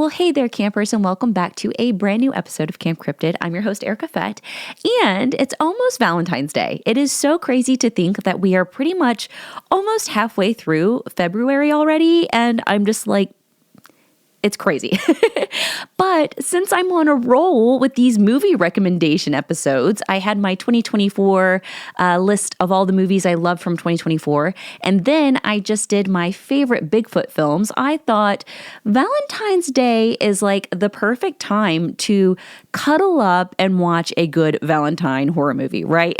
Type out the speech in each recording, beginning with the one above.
Well, hey there, campers, and welcome back to a brand new episode of Camp Cryptid. I'm your host, Erica Fett, and it's almost Valentine's Day. It is so crazy to think that we are pretty much almost halfway through February already, and I'm just like, it's crazy. But since I'm on a roll with these movie recommendation episodes, I had my 2024 list of all the movies I loved from 2024. And then I just did my favorite Bigfoot films. I thought Valentine's Day is like the perfect time to cuddle up and watch a good Valentine horror movie, right?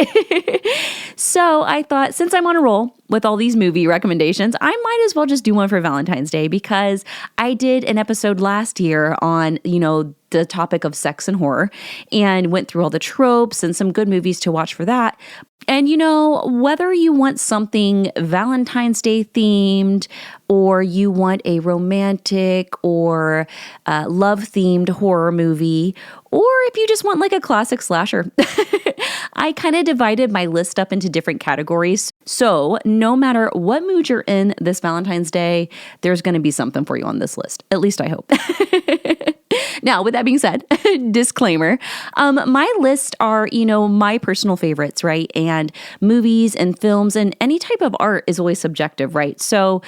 So I thought, since I'm on a roll with all these movie recommendations, I might as well just do one for Valentine's Day, because I did an episode last year on, the topic of sex and horror, and went through all the tropes and some good movies to watch for that. And whether you want something Valentine's Day themed, or you want a romantic or love themed horror movie, or if you just want like a classic slasher, I kind of divided my list up into different categories. So no matter what mood you're in this Valentine's Day, there's going to be something for you on this list. At least I hope. Now, with that being said, disclaimer, my list are, my personal favorites, right? And movies and films and any type of art is always subjective, right? So,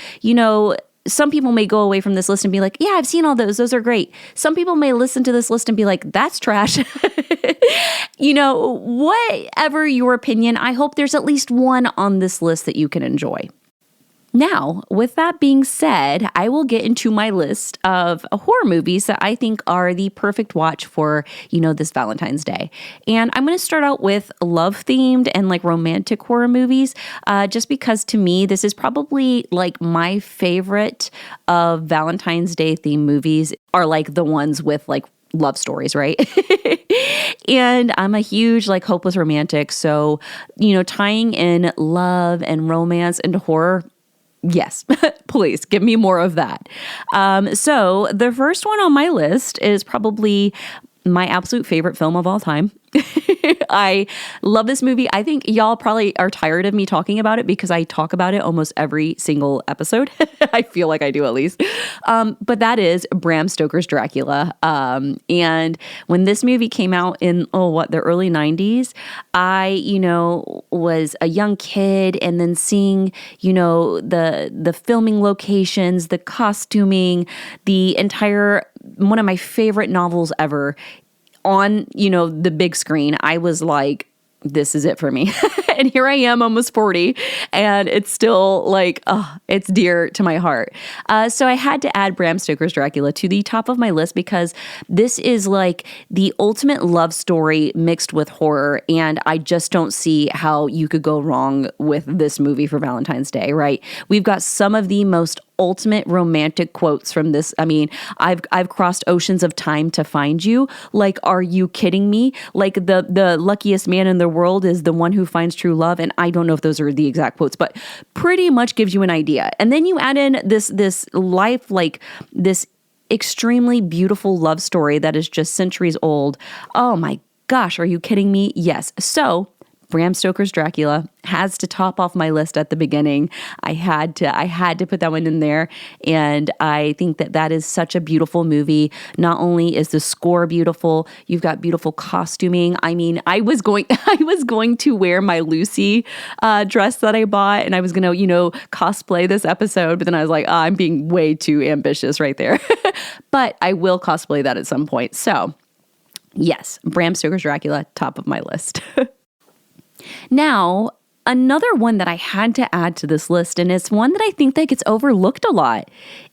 some people may go away from this list and be like, yeah, I've seen all those. Those are great. Some people may listen to this list and be like, that's trash. Whatever your opinion, I hope there's at least one on this list that you can enjoy. Now, with that being said, I will get into my list of horror movies that I think are the perfect watch for, this Valentine's Day. And I'm going to start out with love-themed and like romantic horror movies, just because to me, this is probably like my favorite of Valentine's Day themed movies are like the ones with like love stories, right? And I'm a huge like hopeless romantic. So, tying in love and romance into horror, yes, please give me more of that. So the first one on my list is probably my absolute favorite film of all time. I love this movie. I think y'all probably are tired of me talking about it because I talk about it almost every single episode. I feel like I do at least. But that is Bram Stoker's Dracula. And when this movie came out in, the early 90s, I, was a young kid, and then seeing, the filming locations, the costuming, the entire, one of my favorite novels ever, on, the big screen, I was like, this is it for me. And here I am, almost 40, and it's still like, it's dear to my heart. So I had to add Bram Stoker's Dracula to the top of my list because this is like the ultimate love story mixed with horror, and I just don't see how you could go wrong with this movie for Valentine's Day, right? We've got some of the most ultimate romantic quotes from this. I mean, I've crossed oceans of time to find you. Like, are you kidding me? Like, the luckiest man in the world is the one who finds true love. And I don't know if those are the exact quotes, but pretty much gives you an idea. And then you add in this life, like this extremely beautiful love story that is just centuries old. Oh my gosh, are you kidding me? Yes. So Bram Stoker's Dracula has to top off my list at the beginning. I had to put that one in there. And I think that is such a beautiful movie. Not only is the score beautiful, you've got beautiful costuming. I mean, I was going to wear my Lucy dress that I bought, and I was going to, cosplay this episode. But then I was like, I'm being way too ambitious right there. But I will cosplay that at some point. So yes, Bram Stoker's Dracula, top of my list. Now, another one that I had to add to this list, and it's one that I think that gets overlooked a lot,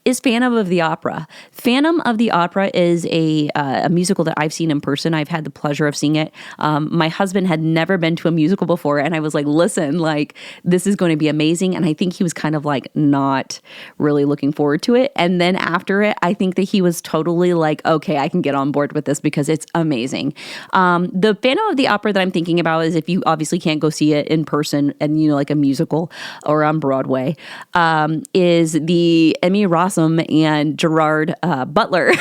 is Phantom of the Opera. Phantom of the Opera is a musical that I've seen in person. I've had the pleasure of seeing it. My husband had never been to a musical before, and I was like, listen, like, this is going to be amazing. And I think he was kind of like not really looking forward to it. And then after it, I think that he was totally like, okay, I can get on board with this because it's amazing. The Phantom of the Opera that I'm thinking about is, if you obviously can't go see it in person and, like a musical or on Broadway, is the Emmy Rossum and Gerard Butler.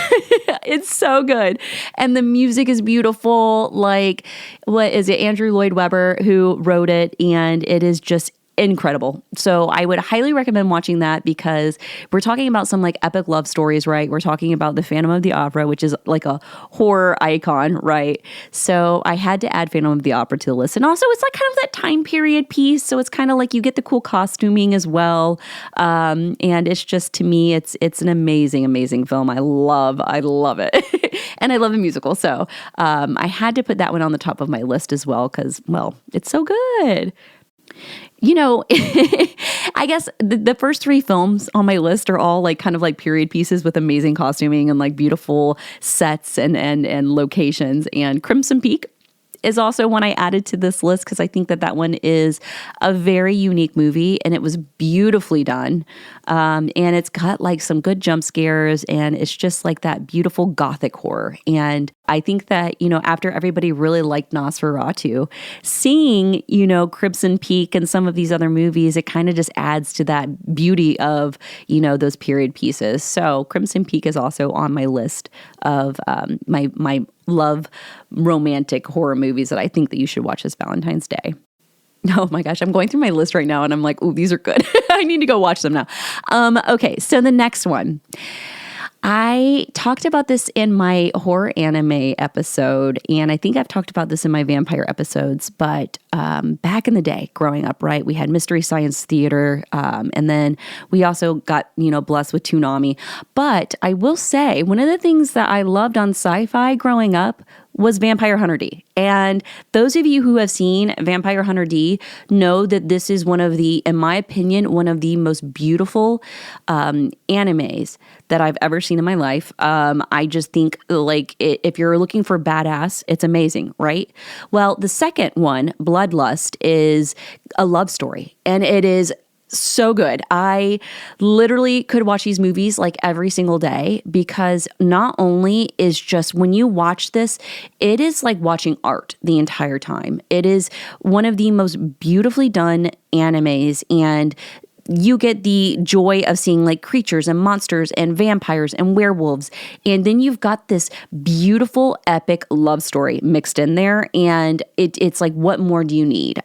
It's so good. And the music is beautiful. Like, what is it? Andrew Lloyd Webber who wrote it. And it is just incredible. So I would highly recommend watching that because we're talking about some like epic love stories, right? We're talking about the Phantom of the Opera, which is like a horror icon, right? So I had to add Phantom of the Opera to the list. And also it's like kind of that time period piece. So it's kind of like you get the cool costuming as well. And it's just, to me, it's an amazing, amazing film. I love it. And I love a musical. So I had to put that one on the top of my list as well because, well, it's so good. You know, I guess the first three films on my list are all like kind of like period pieces with amazing costuming and like beautiful sets and locations. And Crimson Peak is also one I added to this list because I think that one is a very unique movie and it was beautifully done. And it's got like some good jump scares and it's just like that beautiful gothic horror. And I think that, you know, after everybody really liked Nosferatu, seeing, you know, Crimson Peak and some of these other movies, it kind of just adds to that beauty of, you know, those period pieces. So Crimson Peak is also on my list of my love romantic horror movies that I think that you should watch this Valentine's Day. Oh my gosh, I'm going through my list right now and I'm like, ooh, these are good. I need to go watch them now. Okay, so the next one. I talked about this in my horror anime episode, and I think I've talked about this in my vampire episodes, but back in the day, growing up, right, we had Mystery Science Theater, and then we also got, you know, blessed with Toonami. But I will say, one of the things that I loved on sci-fi growing up was Vampire Hunter D. And those of you who have seen Vampire Hunter D know that this is one of the, in my opinion, one of the most beautiful animes that I've ever seen in my life. I just think like if you're looking for badass, it's amazing, right? Well, the second one, Bloodlust, is a love story and it is so good. I literally could watch these movies like every single day because not only is just when you watch this, it is like watching art the entire time. It is one of the most beautifully done animes and you get the joy of seeing like creatures and monsters and vampires and werewolves. And then you've got this beautiful, epic love story mixed in there. And it's like, what more do you need?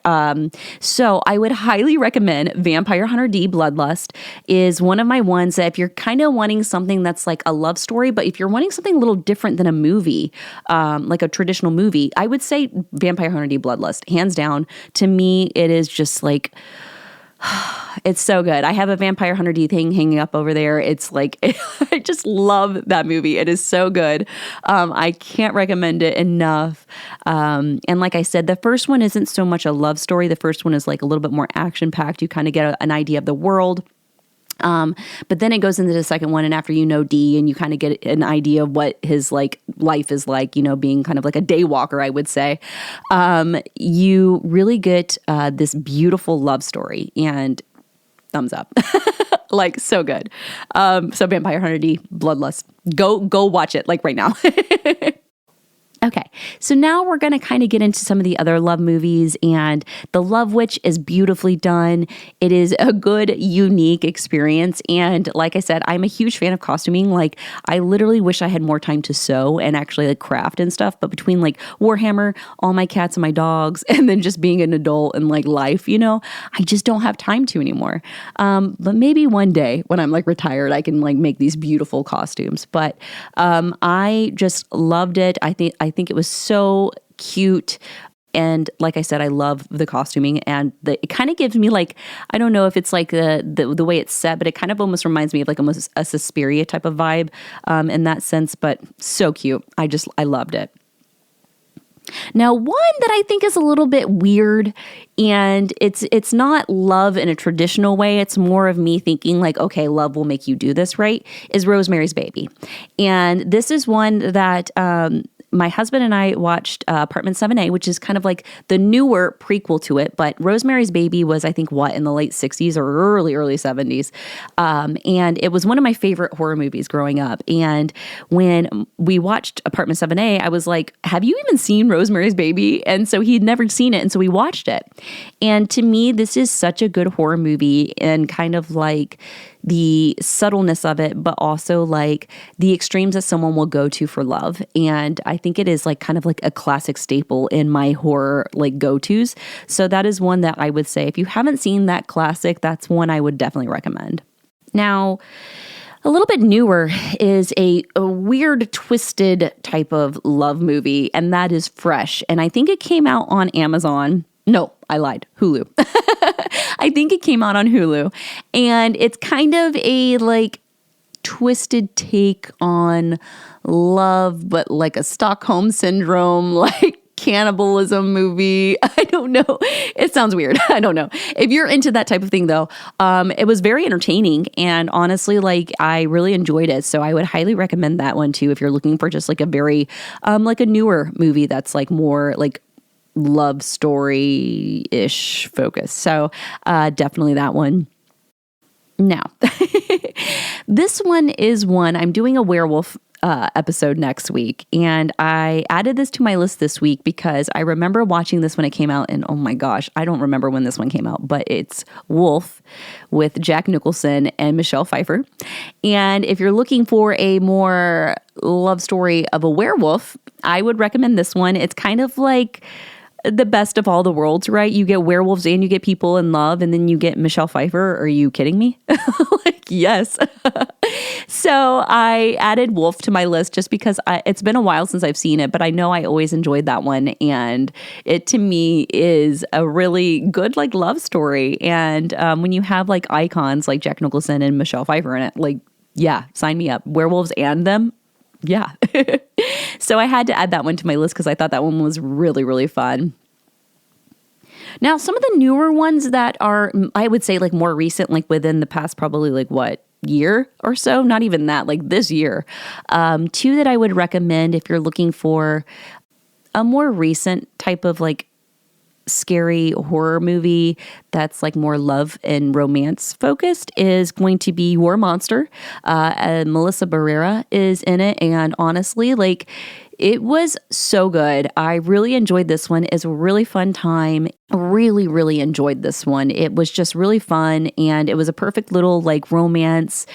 So I would highly recommend Vampire Hunter D Bloodlust is one of my ones that if you're kind of wanting something that's like a love story, but if you're wanting something a little different than a movie, like a traditional movie, I would say Vampire Hunter D Bloodlust, hands down. To me, it is just like, it's so good. I have a Vampire Hunter D thing hanging up over there. It's like, I just love that movie. It is so good. I can't recommend it enough. And like I said, the first one isn't so much a love story. The first one is like a little bit more action packed. You kind of get an idea of the world. But then it goes into the second one, and after you know D and you kind of get an idea of what his like life is like, you know, being kind of like a day walker, I would say, you really get this beautiful love story and thumbs up. Like so good. So Vampire Hunter D Bloodlust. Go watch it like right now. Okay, so now we're going to kind of get into some of the other love movies, and The Love Witch is beautifully done. It is a good, unique experience, and like I said, I'm a huge fan of costuming. Like, I literally wish I had more time to sew and actually like craft and stuff, but between like Warhammer, all my cats and my dogs, and then just being an adult and like life, you know, I just don't have time to anymore. But maybe one day when I'm like retired, I can like make these beautiful costumes. But I just loved it. I think it was so cute. And like I said, I love the costuming, and it kind of gives me like, I don't know if it's like the way it's set, but it kind of almost reminds me of like almost a Suspiria type of vibe in that sense, but so cute. I loved it. Now, one that I think is a little bit weird, and it's not love in a traditional way. It's more of me thinking like, okay, love will make you do this, right? Is Rosemary's Baby. And this is one that my husband and I watched Apartment 7A, which is kind of like the newer prequel to it. But Rosemary's Baby was, I think, in the late 60s or early 70s. And it was one of my favorite horror movies growing up. And when we watched Apartment 7A, I was like, have you even seen Rosemary's Baby? And so he'd never seen it. And so we watched it. And to me, this is such a good horror movie, and kind of like the subtleness of it, but also like the extremes that someone will go to for love. And I think it is like kind of like a classic staple in my horror like go-tos. So that is one that I would say, if you haven't seen that classic, that's one I would definitely recommend. Now, a little bit newer is a weird, twisted type of love movie, and that is Fresh. And I think it came out on Amazon. No, I lied. Hulu. I think it came out on Hulu. And it's kind of a like twisted take on love, but like a Stockholm syndrome, like cannibalism movie. I don't know. It sounds weird. I don't know. If you're into that type of thing though, it was very entertaining, and honestly, like I really enjoyed it. So I would highly recommend that one too if you're looking for just like a very like a newer movie that's like more like love story-ish focus. So definitely that one. Now, this one is one, I'm doing a werewolf episode next week, and I added this to my list this week because I remember watching this when it came out, and oh my gosh, I don't remember when this one came out, but it's Wolf with Jack Nicholson and Michelle Pfeiffer. And if you're looking for a more love story of a werewolf, I would recommend this one. It's kind of like the best of all the worlds, right? You get werewolves and you get people in love, and then you get Michelle Pfeiffer. Are you kidding me? Like, yes. So I added Wolf to my list just because it's been a while since I've seen it, but I know I always enjoyed that one. And it to me is a really good like love story. And when you have like icons like Jack Nicholson and Michelle Pfeiffer in it, like, yeah, sign me up. Werewolves and them. Yeah. So I had to add that one to my list because I thought that one was really, really fun. Now, some of the newer ones that are, I would say like more recent, like within the past probably like what, year or so? Not even that, like this year. Two that I would recommend if you're looking for a more recent type of like scary horror movie that's like more love and romance focused is going to be War Monster. Melissa Barrera is in it, and honestly, like it was so good. I really enjoyed this one. It's a really fun time. Really, really enjoyed this one. It was just really fun, and it was a perfect little like romance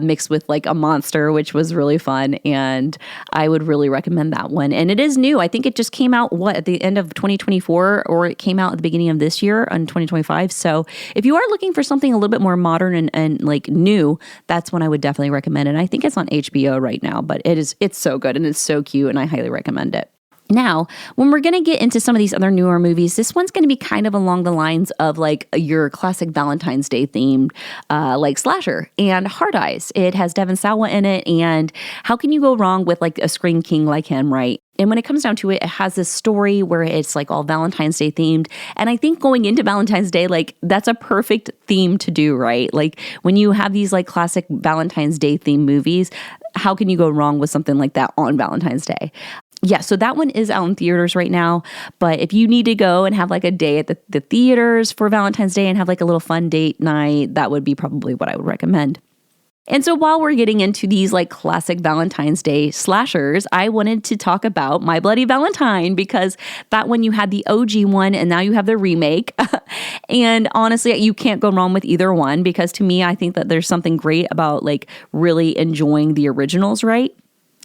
mixed with like a monster, which was really fun, and I would really recommend that one. And it is new. I think it just came out at the end of 2024, or it came out at the beginning of this year in 2025. So if you are looking for something a little bit more modern and like new, that's one I would definitely recommend. And I think it's on HBO right now, but it's so good and it's so cute, and I highly recommend it. Now, when we're going to get into some of these other newer movies, this one's going to be kind of along the lines of like your classic Valentine's Day themed like slasher, and Hard Eyes. It has Devon Sawa in it, and how can you go wrong with like a Scream King like him, right? And when it comes down to it, it has this story where it's like all Valentine's Day themed. And I think going into Valentine's Day, like that's a perfect theme to do, right? Like when you have these like classic Valentine's Day themed movies, how can you go wrong with something like that on Valentine's Day? Yeah, so that one is out in theaters right now, but if you need to go and have like a day at the theaters for Valentine's Day and have like a little fun date night, that would be probably what I would recommend. And so while we're getting into these like classic Valentine's Day slashers, I wanted to talk about My Bloody Valentine, because that one you had the OG one and now you have the remake. And honestly, you can't go wrong with either one, because to me, I think that there's something great about like really enjoying the originals, right?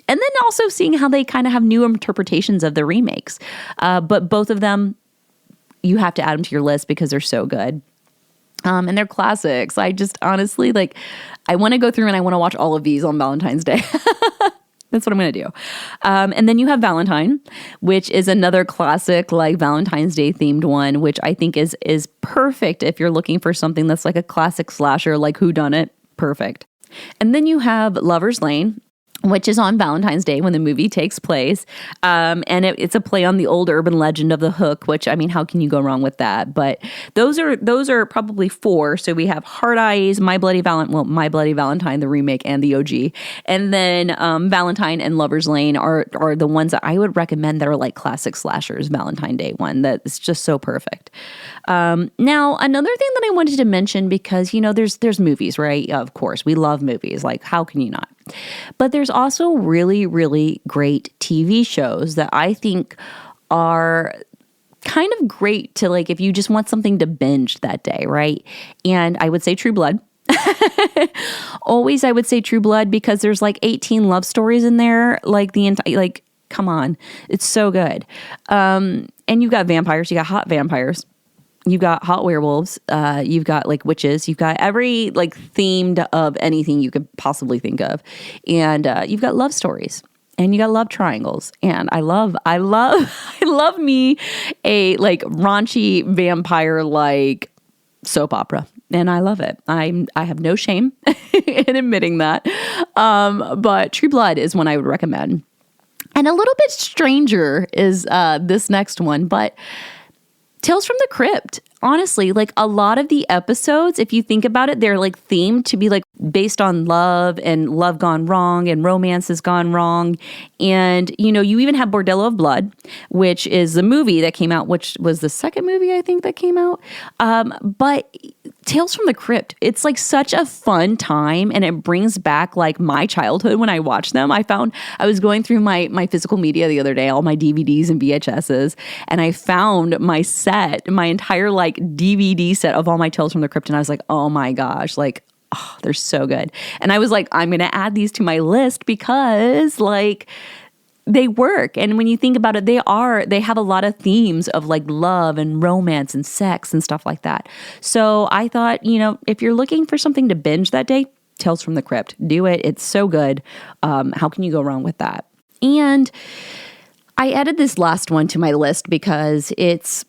And then also seeing how they kind of have new interpretations of the remakes. But both of them, you have to add them to your list because they're so good. And they're classics. I just honestly, like, I want to go through and I want to watch all of these on Valentine's Day. That's what I'm going to do. And then you have Valentine, which is another classic, like Valentine's Day themed one, which I think is perfect if you're looking for something that's like a classic slasher, like Whodunit. Perfect. And then you have Lover's Lane, which is on Valentine's Day when the movie takes place. And it's a play on the old urban legend of the hook, which, I mean, how can you go wrong with that? But those are probably four. So we have Hard Eyes, My Bloody Valentine, the remake, and the OG. And then Valentine and Lover's Lane are the ones that I would recommend that are like classic slashers, Valentine Day one. That is just so perfect. Now, another thing that I wanted to mention, because, you know, there's movies, right? Of course, we love movies. Like, how can you not? But there's also really, really great TV shows that I think are kind of great to, like, if you just want something to binge that day, right? And I would say True Blood. Always, I would say True Blood because there's like 18 love stories in there. Like the entire, like, come on. It's so good. And you've got vampires. You got hot vampires. You've got hot werewolves. You've got like witches. You've got every like themed of anything you could possibly think of. And you've got love stories. And you got love triangles. And I love me a like raunchy vampire like soap opera. And I love it. I have no shame in admitting that. But True Blood is one I would recommend. And a little bit stranger is this next one, but Tales from the Crypt. Honestly, like a lot of the episodes, if you think about it, they're like themed to be like based on love and love gone wrong and romance has gone wrong. And, you know, you even have Bordello of Blood, which is the movie that came out, which was the second movie I think that came out. But Tales from the Crypt, it's like such a fun time and it brings back like my childhood when I watch them. I was going through my physical media the other day, all my DVDs and VHSs, and I found my entire like DVD set of all my Tales from the Crypt, and I was like, oh my gosh, like, oh, they're so good. And I was like, I'm going to add these to my list because like they work. And when you think about it, they have a lot of themes of like love and romance and sex and stuff like that. So I thought, you know, if you're looking for something to binge that day, Tales from the Crypt, do it. It's so good. How can you go wrong with that? And I added this last one to my list because it's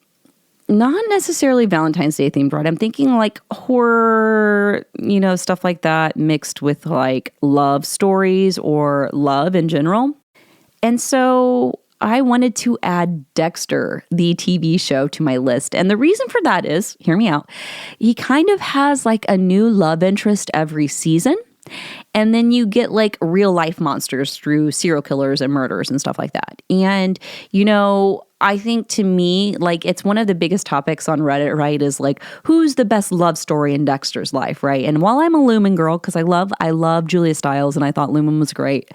not necessarily Valentine's Day themed, right? I'm thinking like horror, you know, stuff like that mixed with like love stories or love in general. And so I wanted to add Dexter, the TV show, to my list. And the reason for that is, hear me out, he kind of has like a new love interest every season. And then you get like real life monsters through serial killers and murders and stuff like that. And, you know, I think to me, like it's one of the biggest topics on Reddit, right? Is like, who's the best love story in Dexter's life, right? And while I'm a Lumen girl, because I love Julia Stiles and I thought Lumen was great,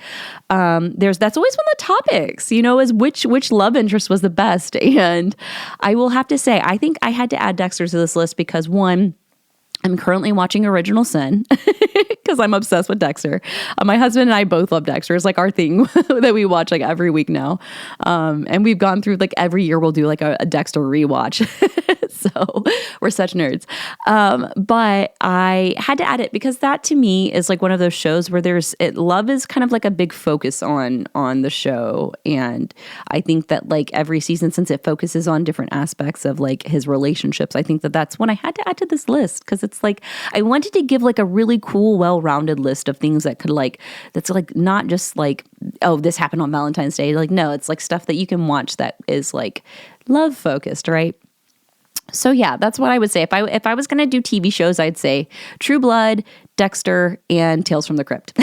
that's always one of the topics, you know, is which love interest was the best. And I will have to say, I think I had to add Dexter to this list because one, I'm currently watching Original Sin because I'm obsessed with Dexter. My husband and I both love Dexter. It's like our thing that we watch like every week now. And we've gone through like every year we'll do like a Dexter rewatch. So we're such nerds. But I had to add it because that to me is like one of those shows where love is kind of like a big focus on the show. And I think that like every season, since it focuses on different aspects of like his relationships, I think that that's when I had to add to this list because it's like I wanted to give like a really cool, well-rounded list of things that could like that's like not just like, oh, this happened on Valentine's Day. Like, no, it's like stuff that you can watch that is like love focused, right? So yeah, that's what I would say. If I was going to do TV shows, I'd say True Blood, Dexter, and Tales from the Crypt.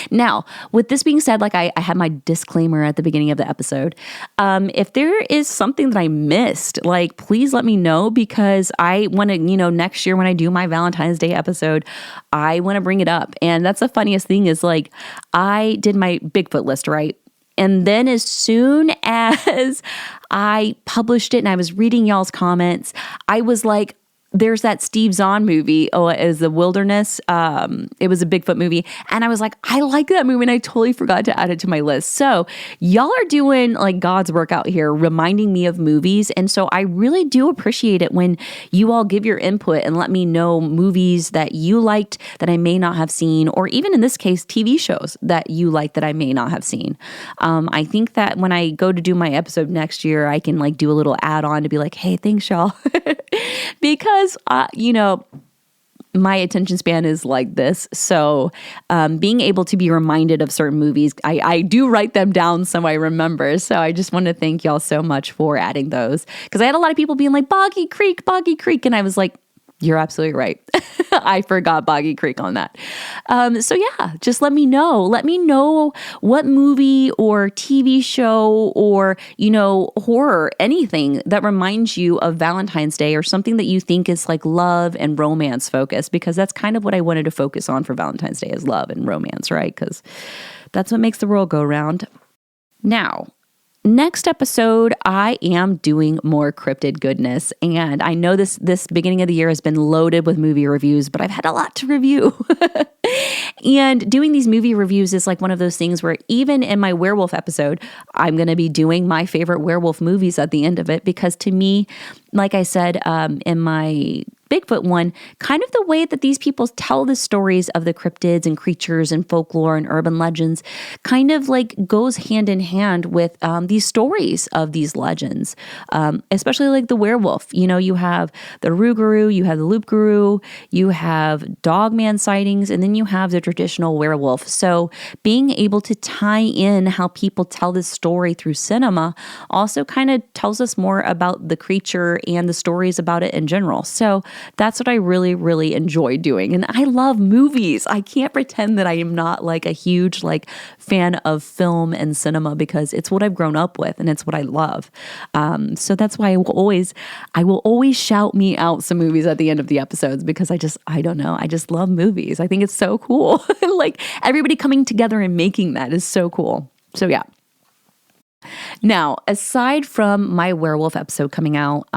Now, with this being said, like I had my disclaimer at the beginning of the episode. If there is something that I missed, like please let me know because I want to, you know, next year when I do my Valentine's Day episode, I want to bring it up. And that's the funniest thing is like I did my Bigfoot list, right? And then as soon as I published it and I was reading y'all's comments, I was like, there's that Steve Zahn movie. Oh, it was The Wilderness. It was a Bigfoot movie. And I was like, I like that movie. And I totally forgot to add it to my list. So y'all are doing like God's work out here, reminding me of movies. And so I really do appreciate it when you all give your input and let me know movies that you liked that I may not have seen, or even in this case, TV shows that you like that I may not have seen. I think that when I go to do my episode next year, I can like do a little add-on to be like, hey, thanks y'all. Because, you know, my attention span is like this. So being able to be reminded of certain movies, I do write them down so I remember. So I just want to thank y'all so much for adding those. Because I had a lot of people being like, Boggy Creek. And I was like, you're absolutely right. I forgot Boggy Creek on that. So yeah, just let me know. Let me know what movie or TV show or, you know, horror, anything that reminds you of Valentine's Day or something that you think is like love and romance focused, because that's kind of what I wanted to focus on for Valentine's Day is love and romance, right? Because that's what makes the world go round. Now, Next episode, I am doing more cryptid goodness. And I know this beginning of the year has been loaded with movie reviews, but I've had a lot to review. And doing these movie reviews is like one of those things where even in my werewolf episode, I'm going to be doing my favorite werewolf movies at the end of it, because to me, like I said in my Bigfoot one, kind of the way that these people tell the stories of the cryptids and creatures and folklore and urban legends kind of like goes hand in hand with these stories of these legends, especially like the werewolf. You know, you have the Rougarou, you have the Loup-Garou, you have dogman sightings, and then you have the traditional werewolf. So being able to tie in how people tell this story through cinema also kind of tells us more about the creature and the stories about it in general. So that's what I really, really enjoy doing. And I love movies. I can't pretend that I am not like a huge like fan of film and cinema, because it's what I've grown up with and it's what I love. So that's why I will always shout me out some movies at the end of the episodes, because I don't know. I just love movies. I think it's so cool. Like everybody coming together and making that is so cool. So yeah. Now, aside from my werewolf episode coming out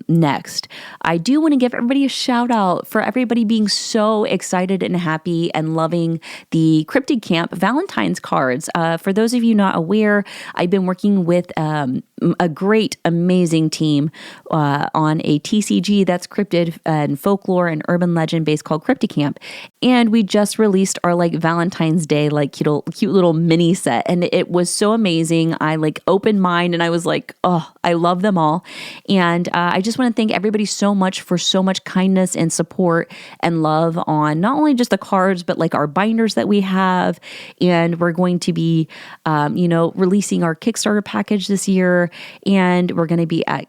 next, I do want to give everybody a shout out for everybody being so excited and happy and loving the Cryptid Camp Valentines cards. For those of you not aware, I've been working with a great, amazing team on a TCG that's cryptid and folklore and urban legend based called Cryptid Camp. And we just released our like Valentine's Day, like cute little mini set. And it was so amazing. I like opened mine and I was like, oh, I love them all. And I just want to thank everybody so much for so much kindness and support and love on not only just the cards, but like our binders that we have. And we're going to be, releasing our Kickstarter package this year. And we're going to be at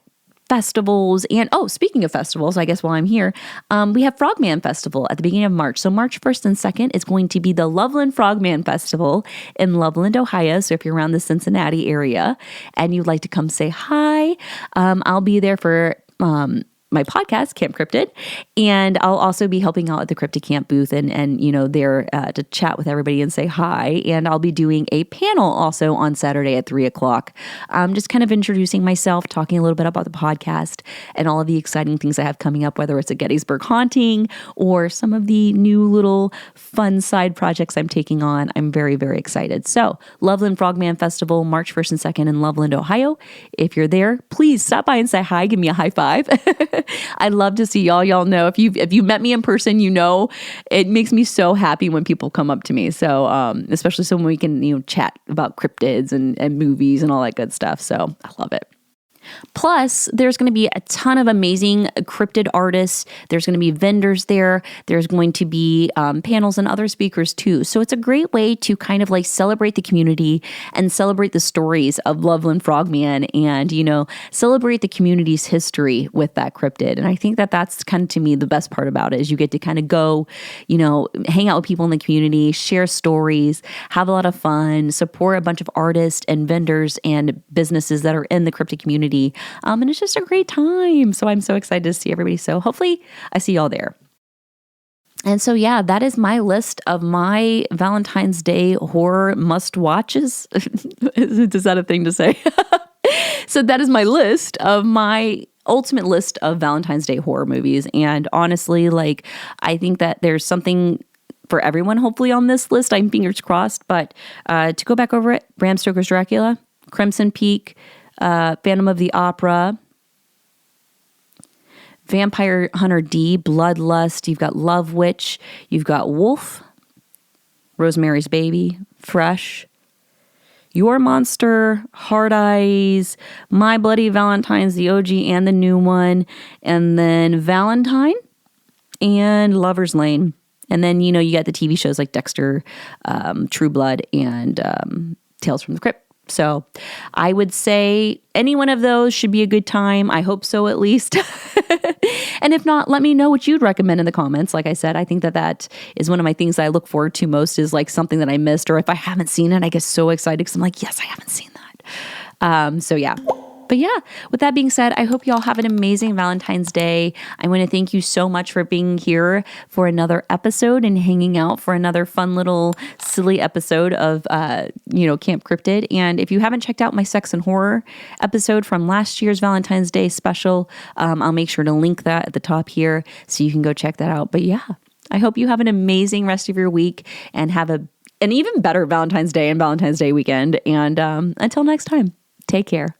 festivals. And speaking of festivals, I guess while I'm here, we have Frogman Festival at the beginning of March. So March 1st and 2nd is going to be the Loveland Frogman Festival in Loveland, Ohio. So if you're around the Cincinnati area and you'd like to come say hi, I'll be there for my podcast, Camp Cryptid, and I'll also be helping out at the Cryptid Camp booth and there to chat with everybody and say hi. And I'll be doing a panel also on Saturday at 3:00. Just kind of introducing myself, talking a little bit about the podcast and all of the exciting things I have coming up, whether it's a Gettysburg haunting or some of the new little fun side projects I'm taking on. I'm very, very excited. So Loveland Frogman Festival, March 1st and 2nd in Loveland, Ohio. If you're there, please stop by and say hi. Give me a high five. I'd love to see y'all. Y'all know if you met me in person, it makes me so happy when people come up to me. So especially so when we can chat about cryptids and movies and all that good stuff. So I love it. Plus, there's going to be a ton of amazing cryptid artists. There's going to be vendors there. There's going to be panels and other speakers too. So it's a great way to kind of like celebrate the community and celebrate the stories of Loveland Frogman and, celebrate the community's history with that cryptid. And I think that that's kind of, to me, the best part about it is you get to kind of go, hang out with people in the community, share stories, have a lot of fun, support a bunch of artists and vendors and businesses that are in the cryptid community. And it's just a great time. So I'm so excited to see everybody. So hopefully I see y'all there. And so, yeah, that is my list of my Valentine's Day horror must-watches. Is that a thing to say? So that is my list of my ultimate list of Valentine's Day horror movies. And honestly, I think that there's something for everyone, hopefully, on this list. I'm fingers crossed. But to go back over it, Bram Stoker's Dracula, Crimson Peak, Phantom of the Opera, Vampire Hunter D, Bloodlust, you've got Love Witch, you've got Wolf, Rosemary's Baby, Fresh, Your Monster, Hard Eyes, My Bloody Valentines, the OG and the new one, and then Valentine and Lover's Lane. And then, you got the TV shows like Dexter, True Blood, and Tales from the Crypt. So I would say any one of those should be a good time. I hope so, at least. And if not, let me know what you'd recommend in the comments. Like I said, I think that is one of my things that I look forward to most, is like something that I missed, or if I haven't seen it, I get so excited because I'm like, yes, I haven't seen that. So yeah. But yeah, with that being said, I hope you all have an amazing Valentine's Day. I want to thank you so much for being here for another episode and hanging out for another fun little silly episode of, Camp Cryptid. And if you haven't checked out my sex and horror episode from last year's Valentine's Day special, I'll make sure to link that at the top here so you can go check that out. But yeah, I hope you have an amazing rest of your week and have an even better Valentine's Day and Valentine's Day weekend. And until next time, take care.